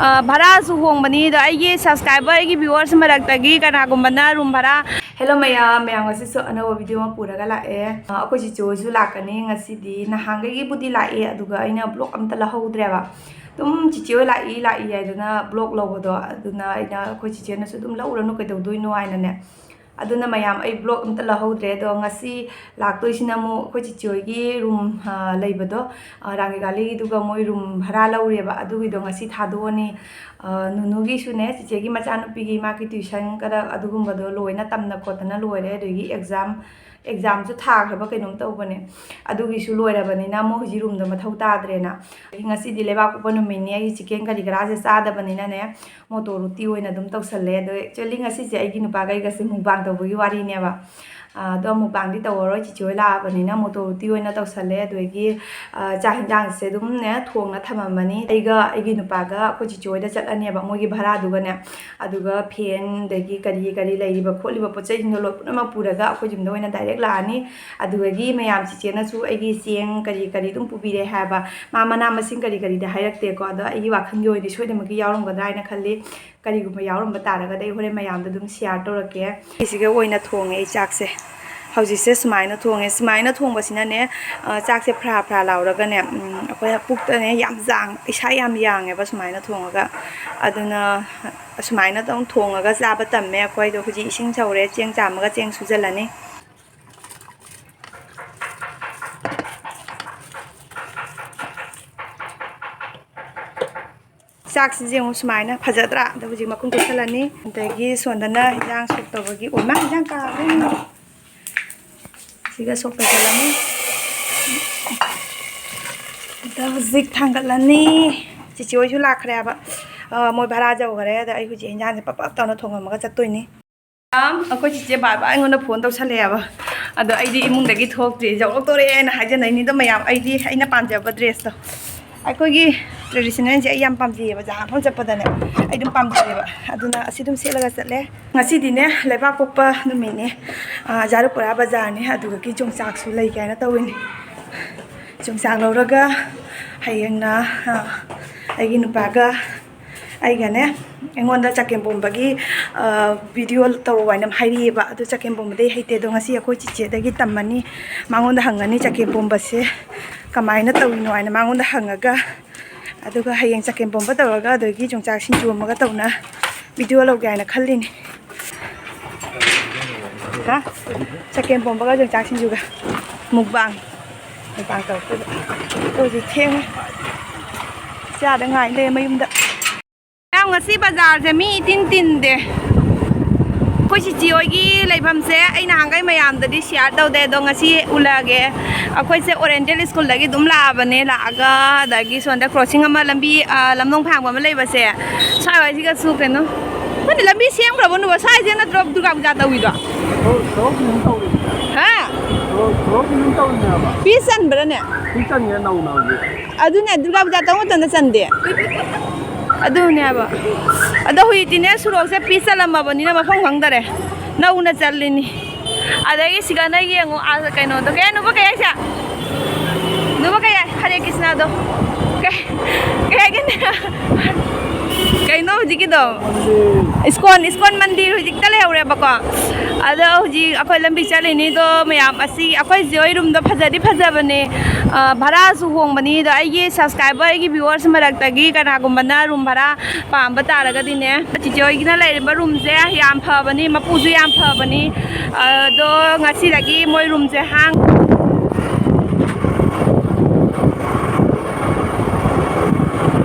ꯚꯔꯥꯁꯨ ꯍꯣꯡꯕꯅꯤ ꯑꯗꯣ ꯑꯩꯒꯤ ꯁꯕꯁꯀ꯭ꯔꯥꯏꯕꯔ ꯑꯩꯒꯤ ꯚ꯭ꯌꯨꯋꯔꯁ ꯃꯔꯛꯇꯒꯤ ꯀꯅꯥꯒꯨꯝꯕꯅ ꯔꯨꯝ ꯚꯔꯥ ꯍꯦꯜꯂꯣ ꯃꯌꯥꯝ ꯉꯁꯤꯁꯨ ꯑꯅꯧꯕ ꯚꯤꯗꯤꯑꯣ ꯑꯃ ꯄꯨꯔꯒ ꯂꯥꯛꯑꯦ ꯑꯩꯈꯣꯏ ꯆꯤꯆꯦ ꯍꯣꯏꯁꯨ ꯂꯥꯛꯀꯅꯤ ꯉꯁꯤꯗꯤ ꯅꯍꯥꯟꯈꯩꯒꯤꯕꯨꯗꯤ ꯂꯥꯛꯑꯦ ꯑꯗꯨꯒ ꯑꯩꯅ ꯕ꯭ꯂꯣꯛ ꯑꯝꯇ ꯂꯧꯍꯧꯗ꯭ꯔꯦꯕ ꯑꯗꯨꯝ ꯆꯤꯆꯦ ꯍꯣꯏ ꯂꯥꯛꯏ ꯍꯥꯏꯗꯅ ꯕ꯭ꯂꯣꯛ ꯂꯧꯕꯗꯣ ꯑꯗꯨꯅ ꯑꯩꯈꯣꯏ ꯆꯤꯆꯦꯅꯁꯨ ꯑꯗꯨꯝ ꯂꯧꯔꯅꯨ ꯀꯩꯗꯧꯗꯣꯏꯅꯣ ꯍꯥꯏꯅꯅꯦ ꯑꯗꯨꯅ ꯃꯌꯥꯝ ꯑꯩ ꯕ꯭ꯂꯣꯛ ꯑꯝꯇ ꯂꯧꯍꯧꯗ꯭ꯔꯦ ꯑꯗꯣ ꯉꯁꯤ ꯂꯥꯛꯇꯣꯏꯁꯤꯅ ꯑꯃꯨꯛ ꯑꯩꯈꯣꯏ ꯆꯤꯆꯦ ꯍꯣꯏꯒꯤ ꯔꯨꯝ ꯂꯩꯕꯗꯣ ꯔꯥꯡꯒꯤꯒꯥꯂꯤꯗꯨꯒ ꯃꯣꯏ ꯔꯨꯝ ꯚꯔꯥ ꯂꯧꯔꯦꯕ ꯑꯗꯨꯒꯤꯗꯣ ꯉꯁꯤ ꯊꯥꯗꯣꯛꯑꯅꯤ ꯅꯨꯅꯨꯒꯤꯁꯨꯅꯦ ꯆꯤꯆꯦꯒꯤ ꯃꯆꯥꯅꯨꯄꯤꯒꯤ ꯃꯥꯒꯤ ꯇ꯭ꯌꯨꯁꯟ ꯈꯔ ꯑꯗꯨꯒꯨꯝꯕꯗꯣ ꯂꯣꯏꯅ ꯇꯝꯅ ꯈꯣꯠꯇꯅ ꯂꯣꯏꯔꯦ ꯑꯗꯒꯤ ꯑꯦꯛꯖꯥꯝꯁꯨ ꯊꯥꯈ꯭ꯔꯕ ꯀꯩꯅꯣꯝ ꯇꯧꯕꯅꯦ ꯑꯗꯨꯒꯤꯁꯨ ꯂꯣꯏꯔꯕꯅꯤꯅ ꯑꯃꯨꯛ ꯍꯧꯖꯤꯛ ꯔꯨꯝꯗꯣ ꯃꯊꯧ ꯇꯥꯗ꯭ꯔꯦꯅ ꯉꯁꯤꯗꯤ ꯂꯩꯕꯥꯛꯄꯣꯛꯄ ꯅꯨꯃꯤꯠꯅꯤ ꯑꯩꯒꯤ ꯆꯤꯛꯀꯦꯟ ꯀꯔꯤ ꯀꯔꯥꯁꯦ ꯆꯥꯗꯕꯅꯤꯅꯅꯦ ꯃꯣꯇꯣꯔꯨꯇꯤ ꯑꯣꯏꯅ ꯑꯗꯨꯝ ꯇꯧꯁꯜꯂꯦ ꯑꯗꯣ ꯑꯦꯛꯆꯨꯋꯦꯂꯤ ꯉꯁꯤꯁꯦ ꯑꯩꯒꯤ ꯅꯨꯄꯥꯒꯩꯒꯁꯦ ꯃꯨꯛꯕꯥꯡ ꯇꯧꯕꯒꯤ ꯋꯥꯔꯤꯅꯦꯕ ꯑꯗꯣ ꯃꯨꯛꯕꯥꯡꯗꯤ ꯇꯧꯔꯔꯣꯏ ꯆꯤꯆꯦ ꯍꯣꯏ ꯂꯥꯛꯑꯕꯅꯤꯅ ꯃꯣꯇꯣꯔꯨꯇꯤ ꯑꯣꯏꯅ ꯇꯧꯁꯜꯂꯦ ꯑꯗꯒꯤ ꯆꯥꯛ ꯌꯦꯟꯖꯥꯡꯁꯦ ꯑꯗꯨꯝꯅꯦ ꯊꯣꯡꯅ ꯊꯝꯃꯝꯃꯅꯤ ꯑꯩꯒꯤ ꯅꯨꯄꯥꯒ ꯑꯩꯈꯣꯏ ꯆꯤꯆꯦ ꯍꯣꯏꯗ ꯆꯠꯂꯅꯦꯕ ꯃꯣꯏꯒꯤ ꯚꯔꯥꯗꯨꯒꯅꯦ ꯑꯗꯨꯒ ꯐꯦꯟ ꯑꯗꯒꯤ ꯀꯔꯤ ꯂꯩꯔꯤꯕ ꯈꯣꯠꯂꯤꯕ ꯄꯣꯠ ꯆꯩꯁꯤꯡꯗꯣ ꯂꯣꯏ ꯄꯨꯝꯅꯃꯛ ꯄꯨꯔꯒ ꯑꯩꯈꯣꯏ ꯌꯨꯝꯗ ꯑꯣꯏꯅ ꯗꯥꯏꯔꯦꯛ ꯂꯥꯛꯑꯅꯤ ꯑꯗꯨꯗꯒꯤ ꯃꯌꯥꯝ ꯆꯤꯆꯦꯅꯁꯨ ꯑꯩꯒꯤ ꯆꯦꯡ ꯀꯔꯤ ꯑꯗꯨꯝ ꯄꯨꯕꯤꯔꯦ ꯍꯥꯏꯕ ꯃꯅꯥ ꯃꯁꯤꯡ ꯀꯔꯤꯗꯤ ꯍꯥꯏꯔꯛꯇꯦꯀꯣ ꯑꯗꯣ ꯑꯩꯒꯤ ꯋꯥꯈꯜꯒꯤ ꯑꯣꯏꯅꯗꯤ ꯁꯣꯏꯗꯅꯃꯛꯀꯤ ꯌꯥꯎꯔꯝꯒꯗ꯭ꯔꯥ ꯍꯥꯏꯅ ꯈꯜꯂꯤ ꯀꯔꯤꯒꯨꯝꯕ ꯌꯥꯎꯔꯝꯕ ꯇꯥꯔꯒꯗꯤ ꯑꯩ ꯍꯣꯔꯦꯟ ꯃꯌꯥꯝꯗ ꯑꯗꯨꯝ ꯁꯤꯌꯥꯔ ꯇꯧꯔꯛꯀꯦ ꯁꯤꯒ ꯑꯣꯏꯅ ꯊꯣꯡꯉꯦ ꯑꯩ ꯆꯥꯛꯁꯦ ꯍꯧꯖꯤꯛꯁꯦ ꯁꯨꯃꯥꯏꯅ ꯊꯣꯡꯉꯦ ꯁꯨꯃꯥꯏꯅ ꯊꯣꯡꯕꯁꯤꯅꯅꯦ ꯆꯥꯛꯁꯦ ꯐ꯭ꯔꯥ ꯂꯥꯎꯔꯒꯅꯦ ꯑꯩꯈꯣꯏ ꯄꯨꯛꯇꯅꯦ ꯌꯥꯝ ꯏꯁꯥ ꯌꯥꯝ ꯌꯥꯡꯉꯦꯕ ꯁꯨꯃꯥꯏꯅ ꯊꯣꯡꯉꯒ ꯑꯗꯨꯅ ꯁꯨꯃꯥꯏꯅ ꯑꯗꯨꯝ ꯊꯣꯡꯉꯒ ꯆꯥꯕ ꯇꯝꯃꯦ ꯑꯩꯈꯣꯏꯗꯣ ꯍꯧꯖꯤꯛ ꯏꯁꯤꯡ ꯁꯧꯔꯦ ꯆꯦꯡ ꯆꯥꯝꯃꯒ ꯆꯦꯡ ꯁꯨꯖꯜꯂꯅꯤ ꯆꯥꯛꯁꯤꯁꯦ ꯑꯃꯨꯛ ꯁꯨꯃꯥꯏꯅ ꯐꯖꯗ꯭ꯔꯥ ꯑꯗꯣ ꯍꯧꯖꯤꯛ ꯃꯈꯨꯝ ꯀꯨꯞꯁꯜꯂꯅꯤ ꯑꯗꯒꯤ ꯁꯣꯟꯗꯅ ꯍꯤꯟꯖꯥꯡ ꯁꯣꯛ ꯇꯧꯕꯒꯤ ꯑꯣꯏꯃꯥ ꯍꯤꯟꯖꯥꯡ ꯀꯥꯒ꯭ꯔꯦ ꯁꯤꯒ ꯁꯣꯛ ꯇꯧꯁꯜꯂꯅꯤ ꯑꯗ ꯍꯧꯖꯤꯛ ꯊꯥꯡꯒꯠꯂꯅꯤ ꯆꯤꯆꯦ ꯍꯣꯏꯁꯨ ꯂꯥꯛꯈ꯭ꯔꯦꯕ ꯃꯣꯏ ꯚꯔꯥ ꯌꯧꯈꯔꯦ ꯑꯗ ꯑꯩ ꯍꯧꯖꯤꯛ ꯍꯤꯟꯖꯥꯡꯁꯦ ꯄꯞ ꯇꯧꯅ ꯊꯣꯡꯉꯝꯃꯒ ꯆꯠꯇꯣꯏꯅꯤ ꯑꯩꯈꯣꯏ ꯆꯤꯆꯦ ꯕꯥꯔ ꯑꯩꯉꯣꯟꯗ ꯐꯣꯟ ꯇꯧꯁꯜꯂꯛꯑꯦꯕ ꯑꯗꯣ ꯑꯩꯗꯤ ꯏꯃꯨꯡꯗꯒꯤ ꯊꯣꯛꯇ꯭ꯔꯤ ꯌꯧꯔꯛꯇꯣꯔꯦꯅ ꯍꯥꯏꯖꯅꯩꯅꯤꯗꯣ ꯃꯌꯥꯝ ꯑꯩꯅ ꯄꯥꯝꯖꯕ ꯗ꯭ꯔꯦꯁꯇꯣ ꯑꯩꯈꯣꯏꯒꯤ ꯇ꯭ꯔꯦꯗꯤꯁꯅꯦꯜꯁꯦ ꯑꯩ ꯌꯥꯝ ꯄꯥꯝꯖꯩꯌꯦꯕ ꯖꯍꯥ ꯃꯐꯝ ꯆꯠꯄꯗꯅꯦ ꯑꯩ ꯑꯗꯨꯝ ꯄꯥꯝꯖꯩꯌꯦꯕ ꯑꯗꯨꯅ ꯑꯁꯤ ꯑꯗꯨꯝ ꯁꯦꯠꯂꯒ ꯆꯠꯂꯦ ꯉꯁꯤꯗꯤꯅꯦ ꯂꯩꯕꯥꯛꯄꯣꯛꯄ ꯅꯨꯃꯤꯠꯅꯦ ꯖꯥꯔꯨꯄꯔꯥ ꯕꯖꯥꯔꯅꯦ ꯑꯗꯨꯒꯤ ꯌꯣꯡꯆꯥꯛꯁꯨ ꯂꯩ ꯀꯥꯏꯅ ꯇꯧꯋꯤꯅꯦ ꯌꯣꯡꯆꯥꯛ ꯂꯧꯔꯒ ꯍꯌꯦꯡꯅ ꯑꯩꯒꯤ ꯅꯨꯄꯥꯒ ꯑꯩꯒꯅꯦ ꯑꯩꯉꯣꯟꯗ ꯆꯒꯦꯝꯄꯣꯝꯕꯒꯤ ꯚꯤꯗꯤꯑꯣ ꯇꯧꯔꯛꯑꯣ ꯍꯥꯏꯅ ꯍꯥꯏꯔꯤꯑꯦꯕ ꯑꯗꯨ ꯆꯒꯦꯝꯄꯣꯝꯕꯗꯤ ꯍꯩꯇꯦ ꯑꯗꯣ ꯉꯁꯤ ꯑꯩꯈꯣꯏ ꯆꯤꯆꯦꯗꯒꯤ ꯇꯝꯃꯅꯤ ꯃꯉꯣꯟꯗ ꯍꯪꯉꯅꯤ ꯆꯒꯦꯝꯄꯣꯝꯕꯁꯦ ꯀꯃꯥꯏꯅ ꯇꯧꯔꯤꯅꯣ ꯍꯥꯏꯅ ꯃꯉꯣꯟꯗ ꯍꯪꯉꯒ ꯑꯗꯨꯒ ꯍꯌꯦꯡ ꯆꯒꯦꯝꯄꯣꯝꯕ ꯇꯧꯔꯒ ꯑꯗꯒꯤ ꯌꯣꯡꯆꯥꯛ ꯁꯤꯡꯖꯨ ꯑꯃꯒ ꯇꯧꯅ ꯚꯤꯗꯤꯑꯣ ꯂꯧꯒꯦ ꯍꯥꯏꯅ ꯈꯜꯂꯤꯅꯤ ꯆꯒꯦꯝꯄꯣꯝꯕꯒ ꯌꯣꯡꯆꯥꯛ ꯁꯤꯡꯖꯨꯒ ꯃꯨꯛꯕꯥꯡ ꯇꯧꯔꯛꯇꯣꯏꯕ ꯍꯧꯖꯤꯛ ꯊꯦꯡꯉꯦ ꯆꯥꯗ ꯉꯥꯏ ꯂꯩ ꯃꯌꯨꯝꯗ ꯉꯁꯤ ꯕꯖꯥꯔꯁꯦ ꯃꯤ ꯏꯇꯤꯟ ꯇꯤꯟꯗꯦ ꯑꯩꯈꯣꯏ ꯆꯤꯆꯦ ꯍꯣꯏꯒꯤ ꯂꯩꯐꯝꯁꯦ ꯑꯩ ꯅꯍꯥꯟꯈꯩ ꯃꯌꯥꯝꯗꯗꯤ ꯁꯤꯌꯥꯔ ꯇꯧꯗꯦ ꯑꯗꯣ ꯉꯁꯤ ꯎꯠꯂꯛꯑꯒꯦ ꯑꯩꯈꯣꯏꯁꯦ ꯑꯣꯔꯦꯟꯇꯦꯜ ꯁ꯭ꯀꯨꯜꯗꯒꯤ ꯑꯗꯨꯝ ꯂꯥꯛꯑꯕꯅꯦ ꯂꯥꯛꯑꯒ ꯑꯗꯒꯤ ꯁꯣꯝꯗ ꯀ꯭ꯔꯣꯁꯤꯡ ꯑꯃ ꯂꯝꯕꯤ ꯂꯝꯂꯣꯡ ꯐꯥꯡꯕ ꯑꯃ ꯂꯩꯕꯁꯦ ꯁ꯭ꯋꯥꯏꯋꯥꯏꯁꯤꯒꯁꯨ ꯀꯩꯅꯣ ꯈꯪꯗꯦ ꯂꯝꯕꯤ ꯁꯦꯝꯈ꯭ꯔꯕ ꯅꯨꯕ ꯁ꯭ꯋꯥꯏꯁꯦ ꯅꯠꯇ꯭ꯔꯣ ꯗꯨꯔꯒꯥ ꯄꯨꯖꯥ ꯇꯧꯋꯤꯗꯣ ꯄꯤꯁ ꯆꯟꯕ꯭ꯔꯅꯦ ꯑꯗꯨꯅꯦ ꯗꯨꯔꯒꯥ ꯄꯨꯖꯥ ꯇꯧꯕ ꯃꯇꯝꯗ ꯆꯟꯗꯦ ꯑꯗꯨꯅꯦꯕ ꯑꯗꯣ ꯍꯧꯖꯤꯛꯇꯤꯅꯦ ꯁꯣꯔꯣꯛꯁꯦ ꯄꯤꯁ ꯆꯜꯂꯝꯃꯕꯅꯤꯅ ꯃꯐꯝ ꯈꯪꯗꯔꯦ ꯅꯧꯅ ꯆꯜꯂꯤꯅꯤ ꯑꯗꯒꯤ ꯁꯤꯒꯅ ꯌꯦꯡꯉꯨ ꯀꯩꯅꯣꯗꯣ ꯀꯩ ꯅꯨꯕ ꯀꯩ ꯍꯥꯏꯁꯦ ꯅꯨꯕ ꯀꯩ ꯍꯥꯏ ꯍꯔꯦ ꯀ꯭ꯔꯤꯁꯅꯥꯗꯣ ꯀꯩ ꯍꯥꯏꯒꯅꯤ ꯀꯩꯅꯣ ꯍꯧꯖꯤꯛꯀꯤꯗꯣ ꯏꯁꯀꯣꯟ ꯃꯟꯗꯤꯔ ꯍꯧꯖꯤꯛꯇ ꯂꯩꯍꯧꯔꯦꯕꯀꯣ ꯑꯗꯣ ꯍꯧꯖꯤꯛ ꯑꯩꯈꯣꯏ ꯂꯝꯕꯤ ꯆꯠꯂꯤꯅꯤꯗꯣ ꯃꯌꯥꯝ ꯑꯁꯤ ꯑꯩꯈꯣꯏ ꯖꯣꯏ ꯔꯨꯝꯗꯣ ꯐꯖꯗꯤ ꯐꯖꯕꯅꯦ ꯚꯔꯥꯁꯨ ꯍꯣꯡꯕꯅꯤ ꯑꯗꯣ ꯑꯩꯒꯤ ꯁꯕꯁꯀ꯭ꯔꯥꯏꯕꯔ ꯑꯩꯒꯤ ꯚ꯭ꯌꯨꯋꯔꯁ ꯃꯔꯛꯇꯒꯤ ꯀꯅꯥꯒꯨꯝꯕꯅ ꯔꯨꯝ ꯚꯔꯥ ꯄꯥꯝꯕ ꯇꯥꯔꯒꯗꯤꯅꯦ ꯆꯤꯆꯦ ꯍꯣꯏꯒꯤꯅ ꯂꯩꯔꯤꯕ ꯔꯨꯝꯁꯦ ꯌꯥꯝ ꯐꯕꯅꯤ ꯃꯄꯨꯁꯨ ꯌꯥꯝ ꯐꯕꯅꯤ ꯑꯗꯣ ꯉꯁꯤꯗꯒꯤ ꯃꯣꯏ ꯔꯨꯝꯁꯦ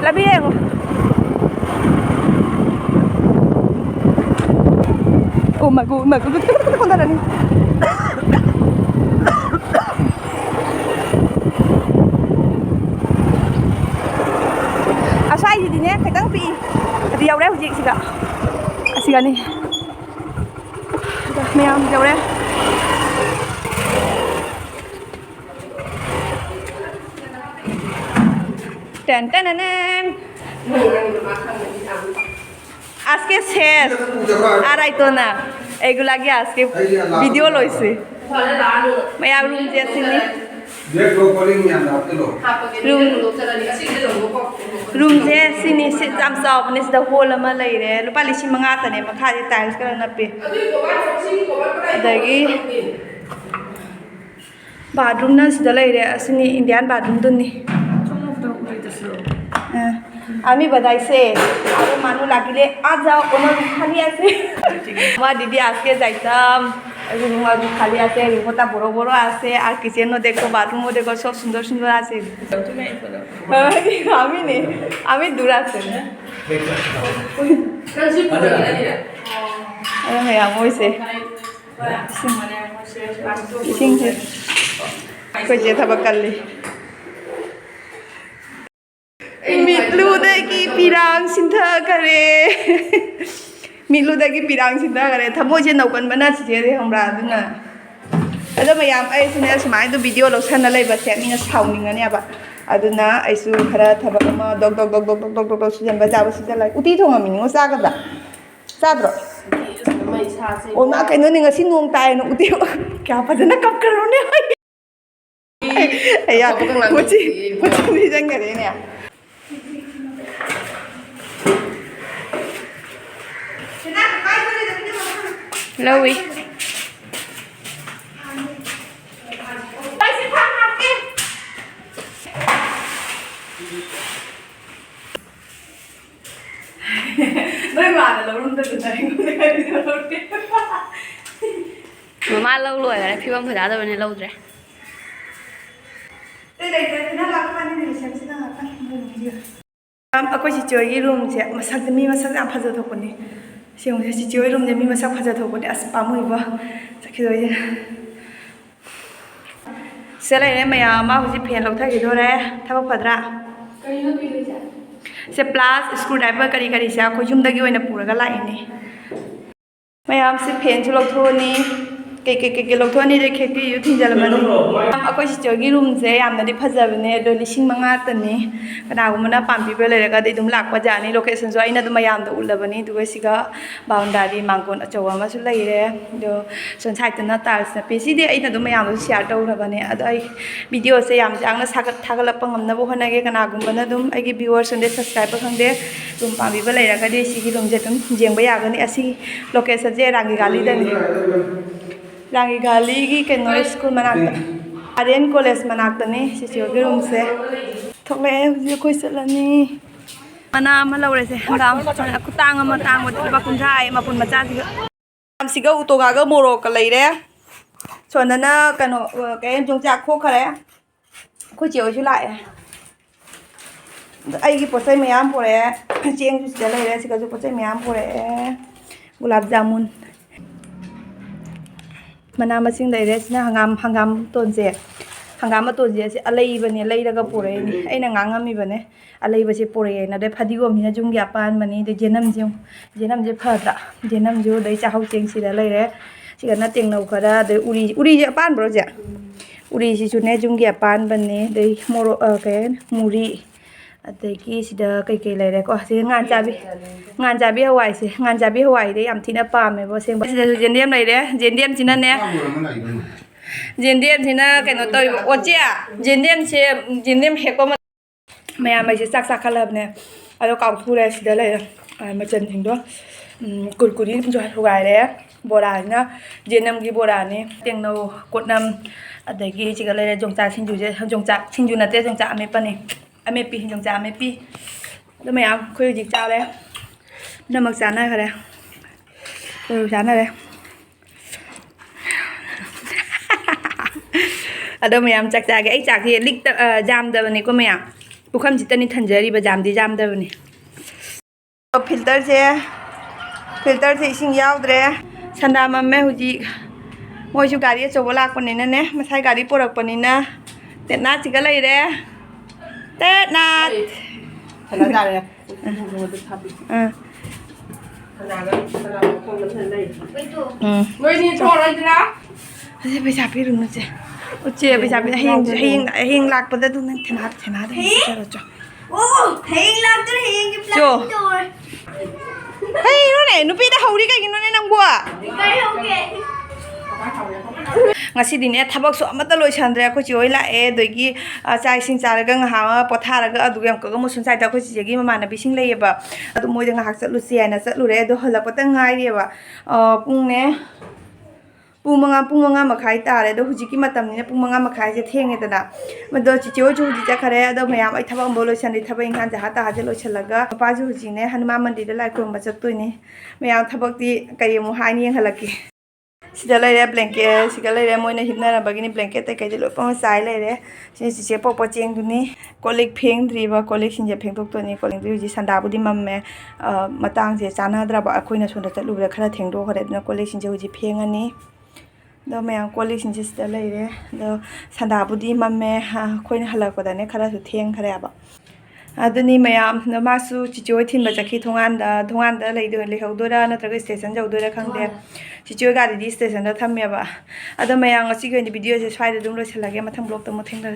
ꯂꯝꯕꯤ ꯌꯦꯡꯉꯨ ꯍꯣꯟꯊꯔꯅꯤ ꯑꯁ꯭ꯋꯥꯏꯁꯤꯗꯤꯅꯦ ꯈꯤꯇꯪ ꯄꯤꯛꯏ ꯑꯗꯨ ꯌꯧꯔꯦ ꯍꯧꯖꯤꯛ ꯑꯁꯤꯒꯅꯤ ꯃꯌꯥꯝ ꯌꯧꯔꯦ আজকে শেষ আর আইতো না এগুলাকে আজকে ভিডিও লইছি মায়া রুম যেছিনি রুম रूमसे सिनी सिट जाम चावबने सिदा होल अमा लैरे लुपा 5,000 तने मखादे टाइल्स करा नपे अदगी बाथरूम ना सिदा लैरे असनी इंडियन बाथरूम दुनी आमी बधाई से आरो मानु लागिले आ जाओ ओनो खाली आसे मा दीदी आके जाइताम रूम खाली आसे रिपोर्टा बड़ो बड़ो आसे और किचन में देखो बाथरूम में देखो सब सुंदर सुंदर आसे आमी ने आमी दूर आसे अरे मैं आमोई से सिंह से कोई जेठा बकल्ली मिलुदगी पिरांग सिंथा करे मिलुदगी पिरांग सिंथा करे थमोजे नौकन बना चिजे हमरा दुना अदो मयाम ऐसने समाय दो वीडियो लोसन लैबा से मिना साउनिंगने आबा अदुना ऐसु खरा थबक म dog dog dog dog dog dog सुजन बजाबो सिजला उती थोंगा मिनिंगो सागदा साद्रो ओ मा कइनो नि ngasi नोंग ताय न उती क्या फजना कप करोने अया कोची नि जंगरे ने Lowy. Nói mà là lâu luôn tôi từ này Mama lâu rồi đấy, phi bông thời đã rồi này lâu rồi. Đây nó là cái này xem nó là cái aku si chơi room je masak demi masak am phaja thok ni siung si chơi room je mi masak phaja thok ni as pamui ba sakhi doi je selai ne maya ma hu ji phen lok thai gi do re thaba phadra kari no pi le ja se plus screwdriver kari kari sa ko jum da gi oina pura ga lai ni maya se phen chu lok tho ni के लौथ खेकी you थीजलमनी अखोई सिस्टरगी room से यामनादी फजबने दो 5,000 तने कनागुमना पाम्पीबे लेरगादी दुम लाकपा जानी location जो आइना दुम यामदा उलबनी दुगे सिगा बाउंडारी मांगोन अचौवा अमसु लैरे दो सोन साइडना टाइल्स ना पेसीदे आइना दुम यामदा शेयर तौरबने अद आई वीडियो से याम जांगना सागत थागलप ngamnabo honage kanagumbana dum aigi viewers and subscriber khangde dum पाम्पीबे लेरगादी सिगी रूम जे दुम जेंगबा यागनी असि लोकेशन जे रांगी गाली दनी Rangi gali ki keno school manakta Aryan college manakta ni sisiyogi room se thokle huji koi salani mana ama laure se dam aku tang ama tang mo ba kunja ai ma pun macha siga am siga utoga ga moro ka leire sonana kano ke jongcha kho khare ko chiu chu lai ai gi posai mayam pore cheng chu se leire siga chu posai mayam pore gulab jamun mana masing dai resna hangam tonje hangam tonje se alai bane lai daga pore ni aina ngangami bane alai base pore na de phadigo mina jung ya pan mani de jenam je phadra jenam jo dai cha hau cheng si da lai re siga na teng nau khara de uri je pan bro je uri si chu ne jung ya pan bane de moro ke muri adagi sida kai lai re ko se ngan jabi hawai se ngan jabi hawai de yam thina pa me bo seng sida jendem lai re jendem china ne jendem china kaino toi ocha jendem heko maya mai se sak khalab ne ado kaw thu re sida lai ma chen thing do kurkuri jo hawai re bora na jenam gi bora ne tengno kotnam adagi chiga lai re jongcha singju na te jongcha ame pa ni ame pi jongcha ame pi đó mày ăn khuya gì sao đấy nó mặc sẵn này rồi sẵn này đây ở đâu mày ăn chặt cái ấy chặt thì lịch jam đây này có mày ăn bố không chỉ tên đi thần giới đi jam đi jam đây này filter से इसिंग यावद्रे संदा मम्मे हुजी मोइसु गाड़ी चोबो लाकपनिना ने मसाई गाड़ी पोरकपनिना तेना चिगा लैरे तेना Thằng nào đây? Người đi cho đây ra. Thế bây giờ biết rồi chứ. Chị bây giờ hiền lạc bữa đó nên thế nào đấy. Cho. Ô, hiền lạc tôi hiền cái lạc rồi. Hey, nó này nó biết đã hầu đi cái nó nên nằm bùa. Cái hầu kìa. ꯉꯁꯤꯗꯤꯅꯦ ꯊꯕꯛꯁꯨ ꯑꯃꯠꯇ ꯂꯣꯏꯁꯟꯗ꯭ꯔꯦ ꯑꯩꯈꯣꯏ ꯆꯦ ꯍꯣꯏ ꯂꯥꯛꯑꯦ ꯑꯗꯒꯤ ꯆꯥꯛ ꯏꯁꯤꯡ ꯆꯥꯔꯒ ꯉꯥꯏꯍꯥꯛ ꯑꯃ ꯄꯣꯊꯥꯔꯒ ꯑꯗꯨꯒ ꯑꯃꯨꯛꯀ ꯃꯨꯁꯨꯟ ꯁꯥꯏꯗ ꯑꯩꯈꯣꯏ ꯆꯦꯆꯦꯒꯤ ꯃꯃꯥꯟꯅꯕꯤꯁꯤꯡ ꯂꯩꯌꯦꯕ ꯑꯗꯨ ꯃꯣꯏꯗ ꯉꯥꯏꯍꯥꯛ ꯆꯠꯂꯨꯁꯤ ꯍꯥꯏꯅ ꯆꯠꯂꯨꯔꯦ ꯑꯗꯣ ꯍꯜꯂꯛꯄꯇ ꯉꯥꯏꯔꯤꯑꯕ ꯄꯨꯡ ꯃꯉꯥ ꯃꯈꯥꯏ ꯇꯥꯔꯦ ꯑꯗꯣ ꯍꯧꯖꯤꯛꯀꯤ ꯃꯇꯝꯅꯤꯅ ꯄꯨꯡ 5 ꯃꯈꯥꯏꯁꯦ ꯊꯦꯡꯉꯦꯗꯅ ꯑꯗꯣ ꯆꯤꯆꯦ ꯍꯣꯏꯁꯨ ꯍꯧꯖꯤꯛ ꯆꯠꯈꯔꯦ ꯑꯗꯣ ꯃꯌꯥꯝ ꯑꯩ ꯊꯕꯛ ꯑꯃꯐꯥꯎ ꯂꯣꯏꯁꯟꯗꯦ ꯊꯕꯛ ꯏꯪꯈꯥꯡ ꯖꯍꯥ ꯇꯥꯍꯥꯁꯦ ꯂꯣꯏꯁꯜꯂꯒ ꯄꯄꯥꯁꯨ ꯍꯧꯖꯤꯛꯅꯦ ꯍꯅꯨꯃꯥꯟ ꯃꯟꯗꯤꯔꯗ ꯂꯥꯏ ꯈꯨꯔꯨꯝꯕ ꯆꯠꯇꯣꯏꯅꯦ ꯃꯌꯥꯝ ꯊꯕꯛꯇꯤ ꯀꯩ ꯑꯃꯨꯛ ꯍꯥꯏꯅ ꯌꯦꯡꯍꯜꯂꯛꯀꯦ sida lay blanket sida lay moina hipna bagini blanket te kai lo pon sai lay si popo cheng duni kolik pheng driba kolik sinje pheng tok to ni kolik dri ji sanda budi mamme matang je chana dra ba khoina sonda chalu bra khara theng do khare na kolik sinje uji pheng ani do mayang kolik sinje sida lay do sanda budi mamme khoina halak pa ne khara su theng khare ba aduni mayam namasu chicho thinba chakhi thonganda leihawdora natraga station jawdora khangde chicho gari di station da thamme ba ada mayang asi ko video se swaida dum lo chalage mathang blog to mo thengda